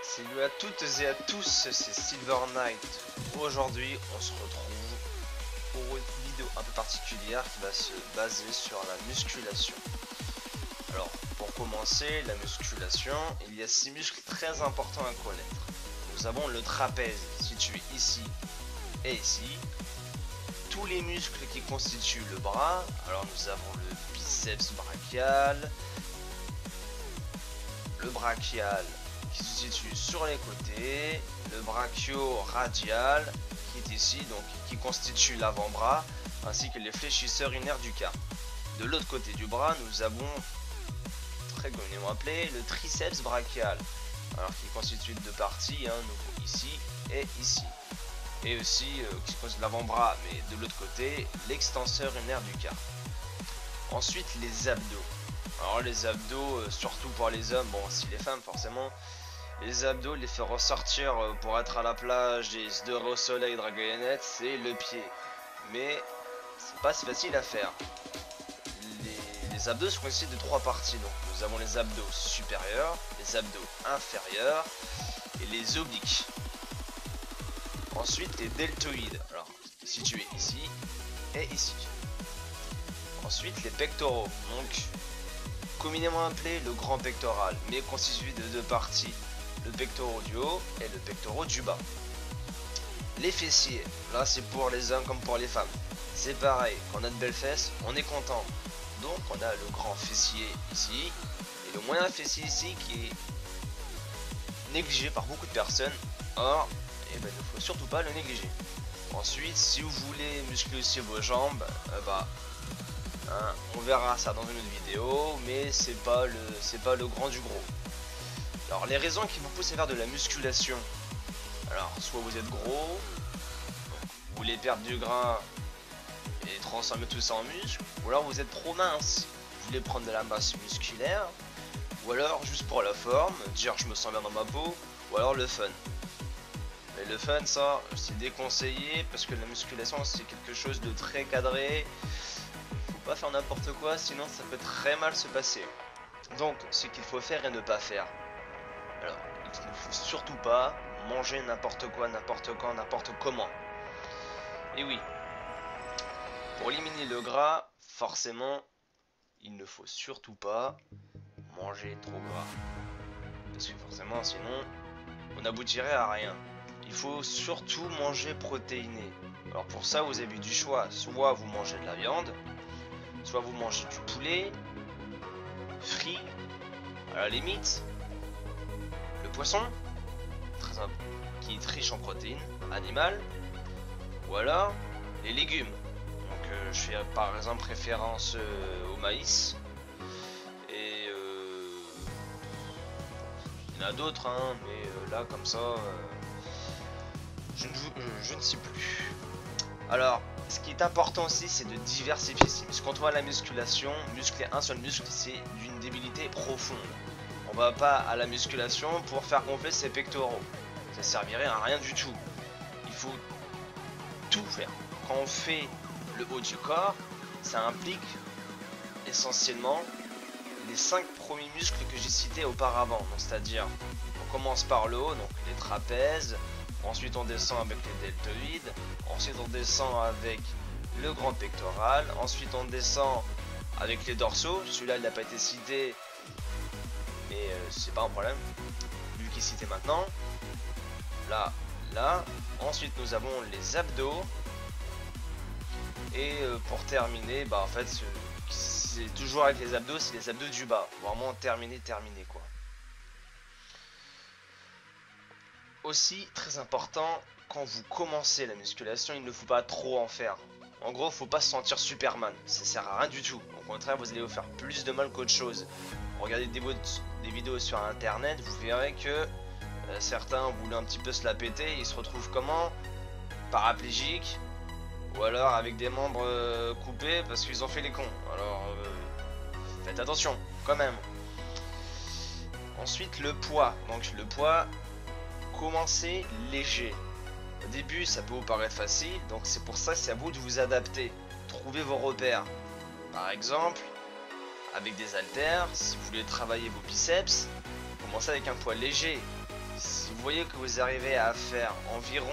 Salut à toutes et à tous, c'est Silver Knight. Aujourd'hui, on se retrouve pour une vidéo un peu particulière qui va se baser sur la musculation. Alors, pour commencer, la musculation, il y a 6 muscles très importants à connaître. Nous avons le trapèze situé ici et ici. Tous les muscles qui constituent le bras. Alors, nous avons le biceps brachial, le brachial qui se situe sur les côtés, le brachio-radial qui est ici, donc qui constitue l'avant-bras, ainsi que les fléchisseurs urinaires du quart. De l'autre côté du bras, nous avons, très communément appelé, le triceps brachial, alors qui constitue de deux parties, ici et ici. Et aussi, qui se constitue de l'avant-bras, mais de l'autre côté, l'extenseur urinaire du quart. Ensuite, les abdos. Alors les abdos, surtout pour les hommes, bon si les femmes forcément, les abdos les faire ressortir pour être à la plage et se dorer au soleil, draguer les nettes, c'est le pied. Mais c'est pas si facile à faire. Les abdos sont constitués de trois parties. Donc nous avons les abdos supérieurs, les abdos inférieurs et les obliques. Ensuite les deltoïdes, alors situés ici et ici. Ensuite les pectoraux, donc communément appelé le grand pectoral, mais constitué de deux parties, le pectoral du haut et le pectoral du bas. Les fessiers, là c'est pour les hommes comme pour les femmes. C'est pareil, quand on a de belles fesses, on est content. Donc on a le grand fessier ici, et le moyen fessier ici qui est négligé par beaucoup de personnes. Or, il ne faut surtout pas le négliger. Ensuite, si vous voulez muscler aussi vos jambes, on verra ça dans une autre vidéo, mais c'est pas le grand du gros. Alors les raisons qui vous poussent à faire de la musculation, alors soit vous êtes gros, vous voulez perdre du gras et transformer tout ça en muscle, ou alors vous êtes trop mince, vous voulez prendre de la masse musculaire, ou alors juste pour la forme, dire je me sens bien dans ma peau, ou alors le fun. Mais le fun, ça c'est déconseillé parce que la musculation c'est quelque chose de très cadré. Pas faire n'importe quoi, sinon ça peut très mal se passer. Donc ce qu'il faut faire et ne pas faire. Alors il ne faut surtout pas manger n'importe quoi, n'importe quand, n'importe comment. Et oui, pour éliminer le gras, forcément il ne faut surtout pas manger trop gras, parce que forcément sinon on n'aboutirait à rien. Il faut surtout manger protéiné. Alors pour ça vous avez du choix, soit vous mangez de la viande, soit vous mangez du poulet, frit, à la limite, le poisson, qui est riche en protéines animales, ou alors les légumes. Donc je fais par exemple référence au maïs, et il y en a d'autres, mais là comme ça, je ne sais plus. Alors, ce qui est important aussi, c'est de diversifier ses muscles. Quand on voit la musculation, muscler un seul muscle, c'est d'une débilité profonde. On va pas à la musculation pour faire gonfler ses pectoraux. Ça servirait à rien du tout. Il faut tout faire. Quand on fait le haut du corps, ça implique essentiellement les 5 premiers muscles que j'ai cités auparavant. C'est-à-dire, on commence par le haut, donc les trapèzes. Ensuite on descend avec les deltoïdes, ensuite on descend avec le grand pectoral, ensuite on descend avec les dorsaux, celui-là il n'a pas été cité, mais c'est pas un problème, vu qu'il est cité maintenant, là, ensuite nous avons les abdos, et pour terminer, en fait c'est toujours avec les abdos, c'est les abdos du bas, vraiment terminé quoi. Aussi, très important, quand vous commencez la musculation, il ne faut pas trop en faire. En gros, faut pas se sentir Superman, ça sert à rien du tout. Au contraire, vous allez vous faire plus de mal qu'autre chose. Regardez des vidéos sur internet, vous verrez que certains voulaient un petit peu se la péter, ils se retrouvent comment? Paraplégiques, ou alors avec des membres coupés parce qu'ils ont fait les cons. Alors, faites attention, quand même. Ensuite, le poids. Donc le poids, commencez léger. Au début ça peut vous paraître facile, donc c'est pour ça que c'est à vous de vous adapter. Trouvez vos repères. Par exemple, avec des haltères, si vous voulez travailler vos biceps, commencez avec un poids léger. Si vous voyez que vous arrivez à faire environ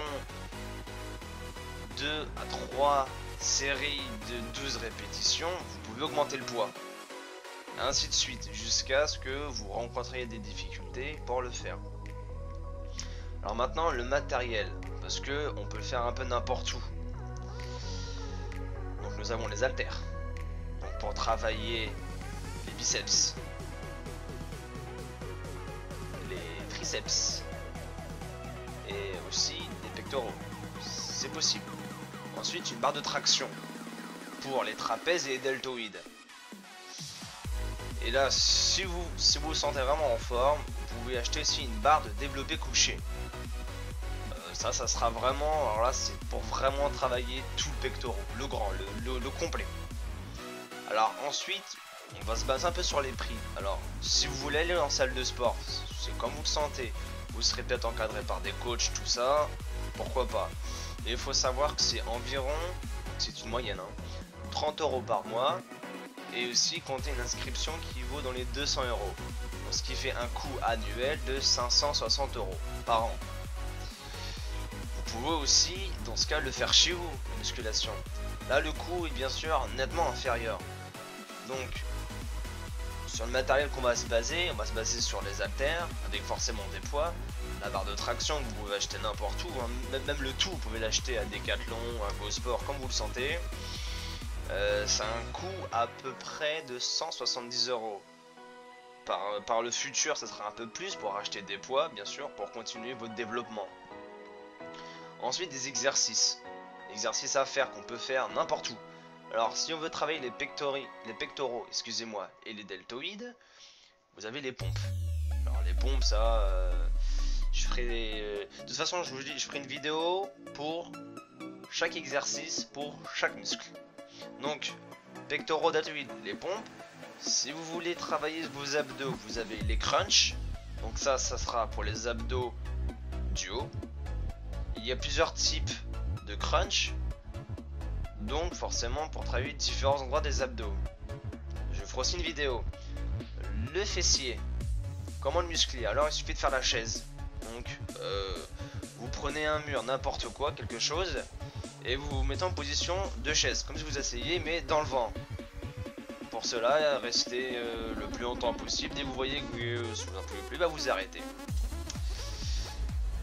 2 à 3 séries de 12 répétitions, vous pouvez augmenter le poids. Ainsi de suite, jusqu'à ce que vous rencontriez des difficultés pour le faire. Alors maintenant, le matériel, parce que on peut le faire un peu n'importe où. Donc nous avons les haltères. Donc pour travailler les biceps, les triceps et aussi les pectoraux, c'est possible. Ensuite, une barre de traction pour les trapèzes et les deltoïdes. Et là, si vous vous sentez vraiment en forme, vous pouvez acheter aussi une barre de développé couché. Ça sera vraiment, alors là c'est pour vraiment travailler tout le pectoral, le grand, le complet. Alors ensuite, on va se baser un peu sur les prix. Alors si vous voulez aller en salle de sport, c'est comme vous le sentez, vous serez peut-être encadré par des coachs, tout ça, pourquoi pas. Et il faut savoir que c'est environ, c'est une moyenne, 30 € par mois. Et aussi compter une inscription qui vaut dans les 200 €. Ce qui fait un coût annuel de 560 € par an. Vous pouvez aussi, dans ce cas, le faire chez vous, la musculation. Là, le coût est bien sûr nettement inférieur. Donc, sur le matériel qu'on va se baser, on va se baser sur les haltères, avec forcément des poids. La barre de traction, vous pouvez acheter n'importe où, même le tout, vous pouvez l'acheter à Decathlon, à Go Sport, comme vous le sentez. C'est un coût à peu près de 170 €. Par le futur, ça sera un peu plus pour acheter des poids, bien sûr, pour continuer votre développement. Ensuite, des exercices. Exercices à faire qu'on peut faire n'importe où. Alors, si on veut travailler les pectoraux, excusez-moi, et les deltoïdes, vous avez les pompes. Alors, les pompes, ça, je ferai. De toute façon, je vous dis, je ferai une vidéo pour chaque exercice, pour chaque muscle. Donc, pectoraux, deltoïdes, les pompes. Si vous voulez travailler vos abdos, vous avez les crunchs. Donc ça sera pour les abdos du haut. Il y a plusieurs types de crunch. Donc forcément pour travailler différents endroits des abdos. Je ferai aussi une vidéo. Le fessier. Comment le muscler? Alors il suffit de faire la chaise. Donc vous prenez un mur, n'importe quoi, quelque chose. Et vous vous mettez en position de chaise, comme si vous asseyez, mais dans le vent. Pour cela, restez le plus longtemps possible. Dès que vous voyez que vous n'en pouvez plus, vous arrêtez.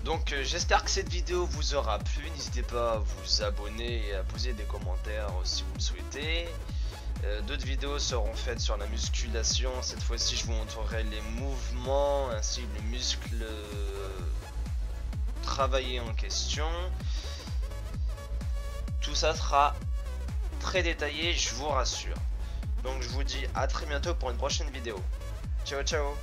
Donc j'espère que cette vidéo vous aura plu. N'hésitez pas à vous abonner et à poser des commentaires si vous le souhaitez. D'autres vidéos seront faites sur la musculation. Cette fois-ci, je vous montrerai les mouvements ainsi que les muscles travaillés en question. Tout ça sera très détaillé, je vous rassure. Donc je vous dis à très bientôt pour une prochaine vidéo. Ciao ciao.